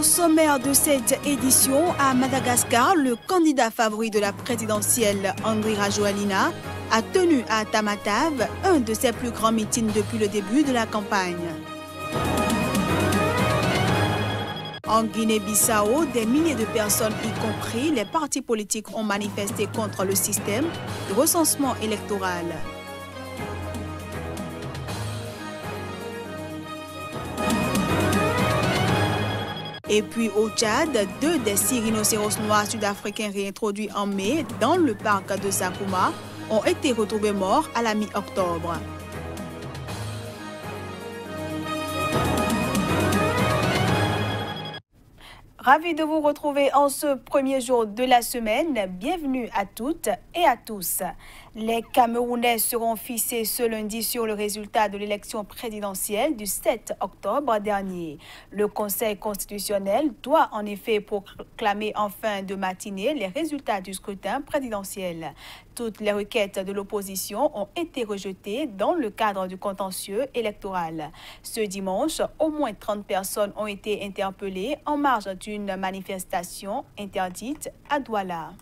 sommaire de cette édition, à Madagascar, le candidat favori de la présidentielle, Andry Rajoelina, a tenu à Tamatave un de ses plus grands meetings depuis le début de la campagne. En Guinée-Bissau, des milliers de personnes, y compris les partis politiques, ont manifesté contre le système de recensement électoral. Et puis au Tchad, 2 des 6 rhinocéros noirs sud-africains réintroduits en mai dans le parc de Sakuma ont été retrouvés morts à la mi-octobre. Ravi de vous retrouver en ce premier jour de la semaine. Bienvenue à toutes et à tous. Les Camerounais seront fixés ce lundi sur le résultat de l'élection présidentielle du 7 octobre dernier. Le Conseil constitutionnel doit en effet proclamer en fin de matinée les résultats du scrutin présidentiel. Toutes les requêtes de l'opposition ont été rejetées dans le cadre du contentieux électoral. Ce dimanche, au moins 30 personnes ont été interpellées en marge d'une manifestation interdite à Douala.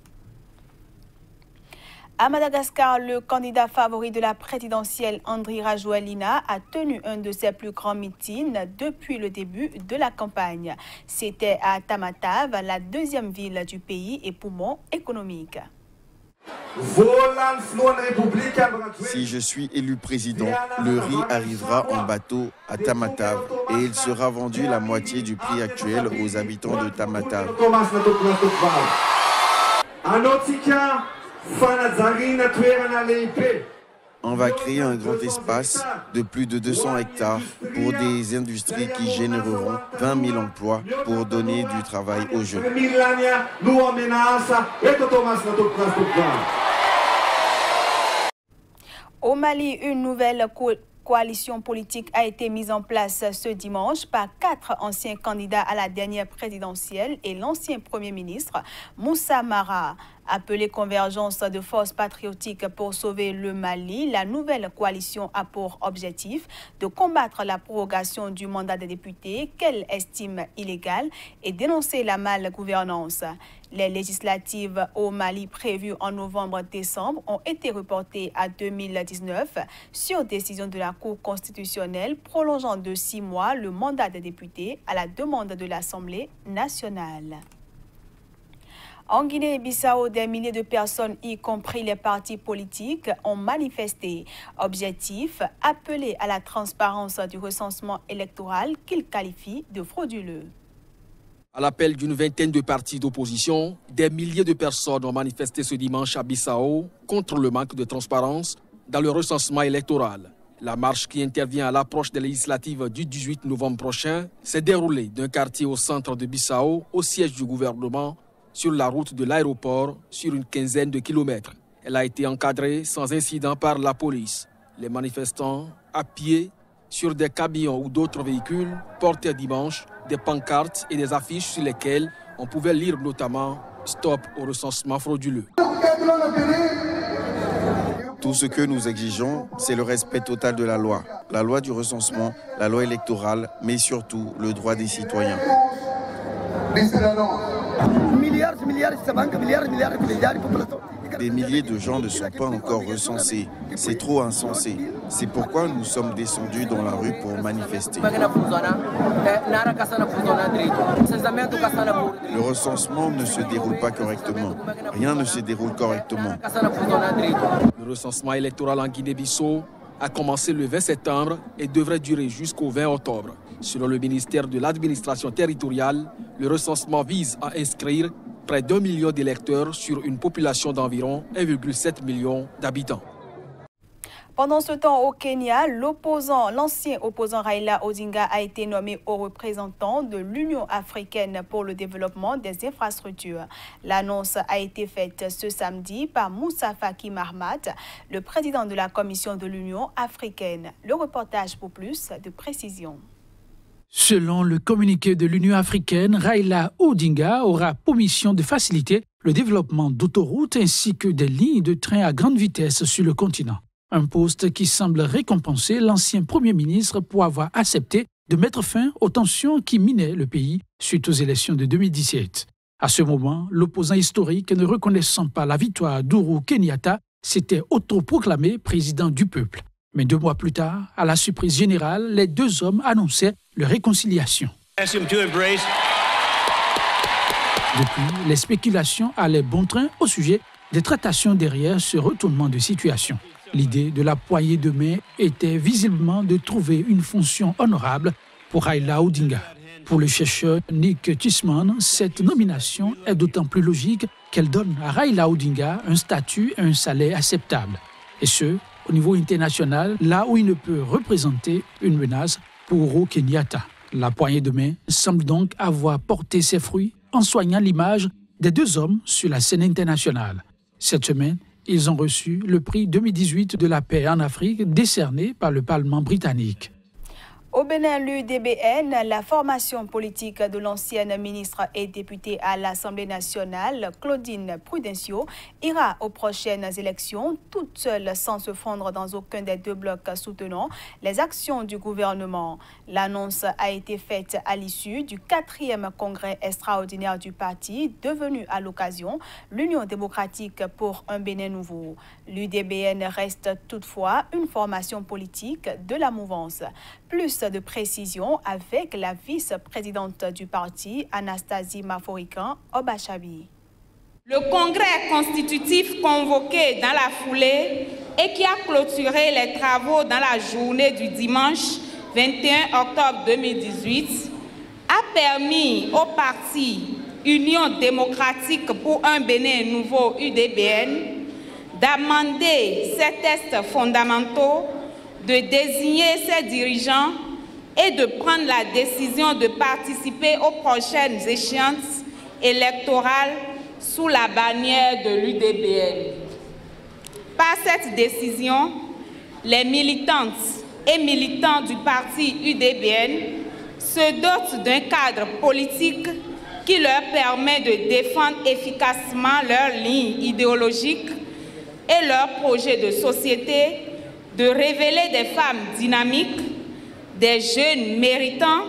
À Madagascar, le candidat favori de la présidentielle, Andry Rajoelina, a tenu un de ses plus grands meetings depuis le début de la campagne. C'était à Tamatave, la deuxième ville du pays et poumon économique. Si je suis élu président, le riz arrivera en bateau à Tamatave et il sera vendu la moitié du prix actuel aux habitants de Tamatave. On va créer un grand espace de plus de 200 hectares pour des industries qui généreront 20 000 emplois pour donner du travail aux jeunes. Au Mali, une nouvelle coalition politique a été mise en place ce dimanche par 4 anciens candidats à la dernière présidentielle et l'ancien Premier ministre Moussa Mara. Appelée Convergence de forces patriotiques pour sauver le Mali, la nouvelle coalition a pour objectif de combattre la prorogation du mandat des députés qu'elle estime illégale et dénoncer la malgouvernance. Les législatives au Mali prévues en novembre-décembre ont été reportées à 2019 sur décision de la Cour constitutionnelle prolongeant de 6 mois le mandat des députés à la demande de l'Assemblée nationale. En Guinée-Bissau, des milliers de personnes, y compris les partis politiques, ont manifesté. Objectif, appeler à la transparence du recensement électoral qu'ils qualifient de frauduleux. À l'appel d'une vingtaine de partis d'opposition, des milliers de personnes ont manifesté ce dimanche à Bissau contre le manque de transparence dans le recensement électoral. La marche qui intervient à l'approche des législatives du 18 novembre prochain s'est déroulée d'un quartier au centre de Bissau au siège du gouvernement sur la route de l'aéroport sur une quinzaine de kilomètres. Elle a été encadrée sans incident par la police. Les manifestants, à pied, sur des camions ou d'autres véhicules, portaient dimanche des pancartes et des affiches sur lesquelles on pouvait lire notamment « Stop au recensement frauduleux ». Tout ce que nous exigeons, c'est le respect total de la loi du recensement, la loi électorale, mais surtout le droit des citoyens. Des milliers de gens ne sont pas encore recensés. C'est trop insensé. C'est pourquoi nous sommes descendus dans la rue pour manifester. Le recensement ne se déroule pas correctement. Rien ne se déroule correctement. Le recensement électoral en Guinée-Bissau a commencé le 20 septembre et devrait durer jusqu'au 20 octobre. Selon le ministère de l'Administration territoriale, le recensement vise à inscrire près d'1 million d'électeurs sur une population d'environ 1,7 million d'habitants. Pendant ce temps, au Kenya, l'ancien opposant Raila Odinga a été nommé haut représentant de l'Union africaine pour le développement des infrastructures. L'annonce a été faite ce samedi par Moussa Faki Mahamat, le président de la Commission de l'Union africaine. Le reportage pour plus de précision. Selon le communiqué de l'Union africaine, Raila Odinga aura pour mission de faciliter le développement d'autoroutes ainsi que des lignes de train à grande vitesse sur le continent. Un poste qui semble récompenser l'ancien Premier ministre pour avoir accepté de mettre fin aux tensions qui minaient le pays suite aux élections de 2017. À ce moment, l'opposant historique, ne reconnaissant pas la victoire d'Ourou Kenyatta, s'était autoproclamé président du peuple. Mais 2 mois plus tard, à la surprise générale, les 2 hommes annonçaient leur réconciliation. Depuis, les spéculations allaient bon train au sujet des tractations derrière ce retournement de situation. L'idée de la poignée de main était visiblement de trouver une fonction honorable pour Raila Odinga. Pour le chercheur Nick Tisman, cette nomination est d'autant plus logique qu'elle donne à Raila Odinga un statut et un salaire acceptables. Et ce, au niveau international, là où il ne peut représenter une menace pour Uhuru Kenyatta. La poignée de main semble donc avoir porté ses fruits en soignant l'image des 2 hommes sur la scène internationale. Cette semaine, ils ont reçu le prix 2018 de la paix en Afrique décerné par le Parlement britannique. Au Bénin, l'UDBN, la formation politique de l'ancienne ministre et députée à l'Assemblée nationale, Claudine Prudencio, ira aux prochaines élections toute seule sans se fondre dans aucun des 2 blocs soutenant les actions du gouvernement. L'annonce a été faite à l'issue du 4e congrès extraordinaire du parti, devenu à l'occasion l'Union démocratique pour un Bénin nouveau. L'UDBN reste toutefois une formation politique de la mouvance. Plus de précision avec la vice-présidente du parti, Anastasie Maforikan Obachabi. Le congrès constitutif convoqué dans la foulée et qui a clôturé les travaux dans la journée du dimanche 21 octobre 2018 a permis au parti Union démocratique pour un Bénin nouveau UDBN d'amender ses textes fondamentaux, de désigner ses dirigeants et de prendre la décision de participer aux prochaines échéances électorales sous la bannière de l'UDBN. Par cette décision, les militantes et militants du parti UDBN se dotent d'un cadre politique qui leur permet de défendre efficacement leurs lignes idéologiques et leurs projets de société, de révéler des femmes dynamiques, des jeunes méritants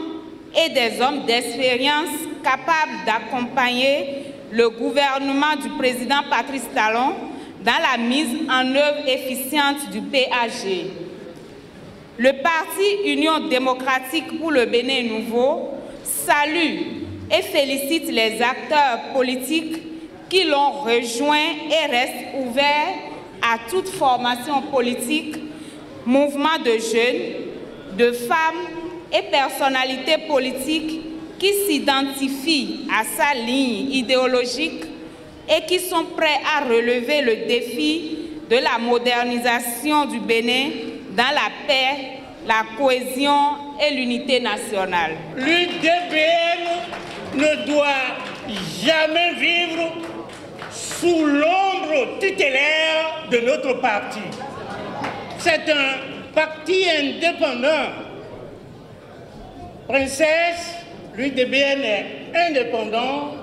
et des hommes d'expérience capables d'accompagner le gouvernement du président Patrice Talon dans la mise en œuvre efficiente du PAG. Le parti Union démocratique pour le Bénin nouveau salue et félicite les acteurs politiques qui l'ont rejoint et restent ouverts à toute formation politique, mouvement de jeunes, de femmes et personnalités politiques qui s'identifient à sa ligne idéologique et qui sont prêts à relever le défi de la modernisation du Bénin dans la paix, la cohésion et l'unité nationale. L'UDBN ne doit jamais vivre sous l'ombre tutélaire de notre parti. C'est un parti indépendant. Princesse, l'UDBN est indépendant.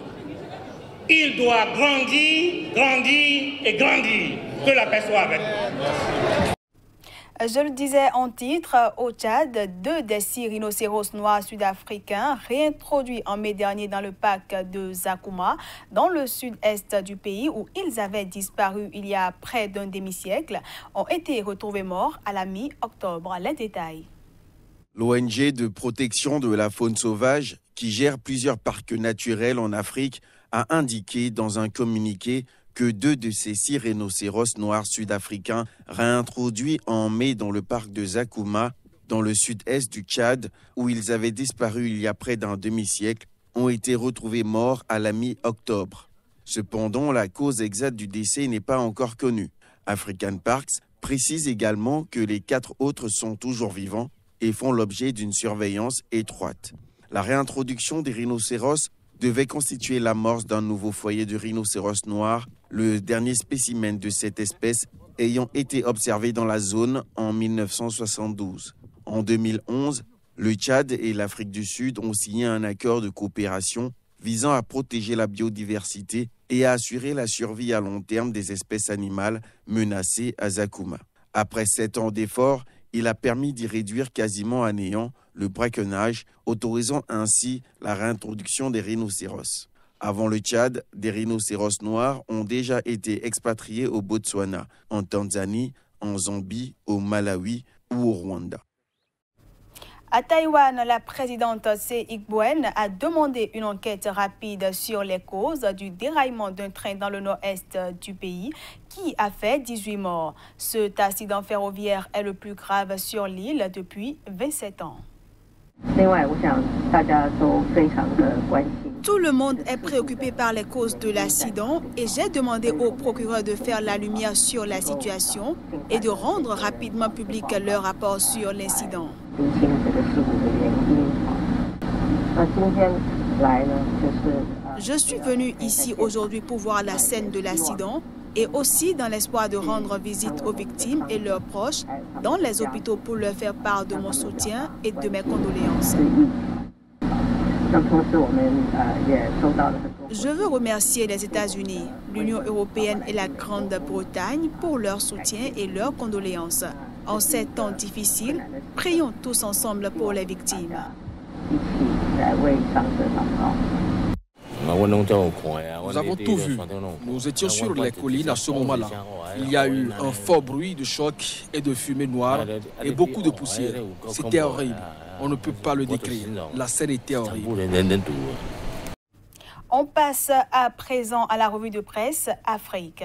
Il doit grandir, grandir et grandir. Que la paix soit avec nous. Je le disais en titre, au Tchad, 2 des 6 rhinocéros noirs sud-africains réintroduits en mai dernier dans le parc de Zakouma, dans le sud-est du pays où ils avaient disparu il y a près d'un demi-siècle, ont été retrouvés morts à la mi-octobre. Les détails. L'ONG de protection de la faune sauvage, qui gère plusieurs parcs naturels en Afrique, a indiqué dans un communiqué que 2 de ces 6 rhinocéros noirs sud-africains réintroduits en mai dans le parc de Zakouma, dans le sud-est du Tchad, où ils avaient disparu il y a près d'un demi-siècle, ont été retrouvés morts à la mi-octobre. Cependant, la cause exacte du décès n'est pas encore connue. African Parks précise également que les 4 autres sont toujours vivants et font l'objet d'une surveillance étroite. La réintroduction des rhinocéros devait constituer l'amorce d'un nouveau foyer de rhinocéros noirs, le dernier spécimen de cette espèce ayant été observé dans la zone en 1972. En 2011, le Tchad et l'Afrique du Sud ont signé un accord de coopération visant à protéger la biodiversité et à assurer la survie à long terme des espèces animales menacées à Zakouma. Après 7 ans d'efforts, Il a permis d'y réduire quasiment à néant le braconnage, autorisant ainsi la réintroduction des rhinocéros. Avant le Tchad, des rhinocéros noirs ont déjà été expatriés au Botswana, en Tanzanie, en Zambie, au Malawi ou au Rwanda. À Taïwan, la présidente Tsai Ing-wen a demandé une enquête rapide sur les causes du déraillement d'un train dans le nord-est du pays qui a fait 18 morts. Cet accident ferroviaire est le plus grave sur l'île depuis 27 ans. Tout le monde est préoccupé par les causes de l'accident et j'ai demandé au procureur de faire la lumière sur la situation et de rendre rapidement public leur rapport sur l'incident. Je suis venu ici aujourd'hui pour voir la scène de l'accident et aussi dans l'espoir de rendre visite aux victimes et leurs proches dans les hôpitaux pour leur faire part de mon soutien et de mes condoléances. Je veux remercier les États-Unis, l'Union européenne et la Grande-Bretagne pour leur soutien et leurs condoléances. En ces temps difficiles, prions tous ensemble pour les victimes. Nous avons tout vu. Nous étions sur les collines à ce moment-là. Il y a eu un fort bruit de choc et de fumée noire et beaucoup de poussière. C'était horrible. On ne peut pas le décrire. La scène était horrible. On passe à présent à la revue de presse Afrique.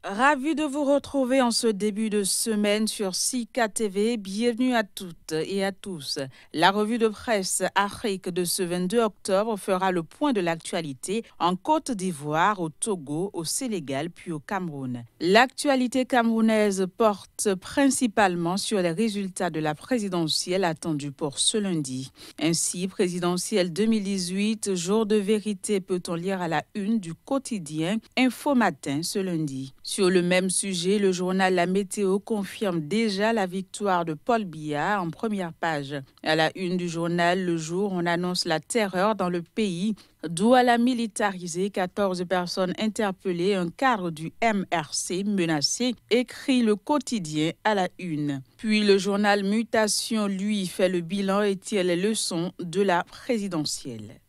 Ravi de vous retrouver en ce début de semaine sur Sika TV. Bienvenue à toutes et à tous. La revue de presse Afrique de ce 22 octobre fera le point de l'actualité en Côte d'Ivoire, au Togo, au Sénégal puis au Cameroun. L'actualité camerounaise porte principalement sur les résultats de la présidentielle attendue pour ce lundi. Ainsi, présidentielle 2018, jour de vérité, peut-on lire à la une du quotidien Info Matin ce lundi. Sur le même sujet, le journal La Météo confirme déjà la victoire de Paul Biya en première page. À la une du journal Le Jour, on annonce la terreur dans le pays. Douala militarisé, 14 personnes interpellées, un cadre du MRC menacé, écrit le quotidien à la une. Puis le journal Mutation, lui, fait le bilan et tire les leçons de la présidentielle.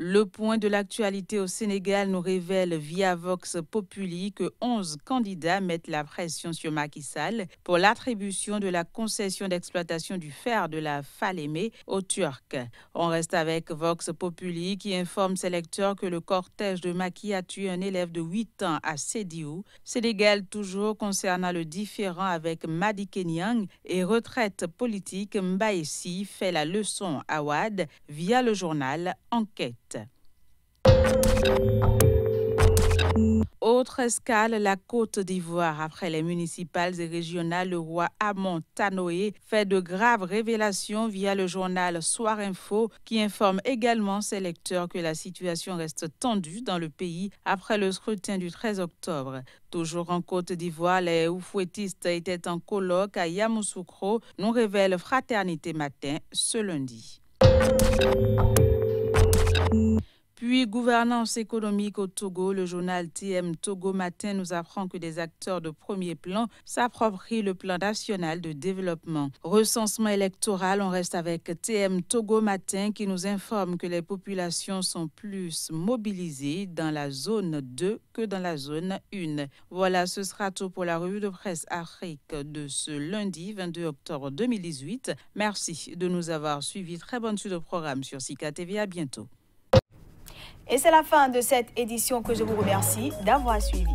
Le point de l'actualité au Sénégal nous révèle via Vox Populi que 11 candidats mettent la pression sur Macky Sall pour l'attribution de la concession d'exploitation du fer de la Falémé aux Turcs. On reste avec Vox Populi qui informe ses lecteurs que le cortège de Macky a tué un élève de 8 ans à Sédiou. Sénégal toujours concernant le différend avec Madické Niang et retraite politique, Mbaïsi fait la leçon à Wade via le journal Enquête. Autre escale, la Côte d'Ivoire. Après les municipales et régionales, le roi Amon Tanoé fait de graves révélations via le journal Soir Info qui informe également ses lecteurs que la situation reste tendue dans le pays après le scrutin du 13 octobre. Toujours en Côte d'Ivoire, les oufouettistes étaient en colloque à Yamoussoukro, nous révèle Fraternité Matin ce lundi. Puis, gouvernance économique au Togo, le journal TM Togo Matin nous apprend que des acteurs de premier plan s'approprient le plan national de développement. Recensement électoral, on reste avec TM Togo Matin qui nous informe que les populations sont plus mobilisées dans la zone 2 que dans la zone 1. Voilà, ce sera tout pour la revue de presse Afrique de ce lundi 22 octobre 2018. Merci de nous avoir suivis. Très bonne suite de programme sur Sika TV. À bientôt. Et c'est la fin de cette édition que je vous remercie d'avoir suivi.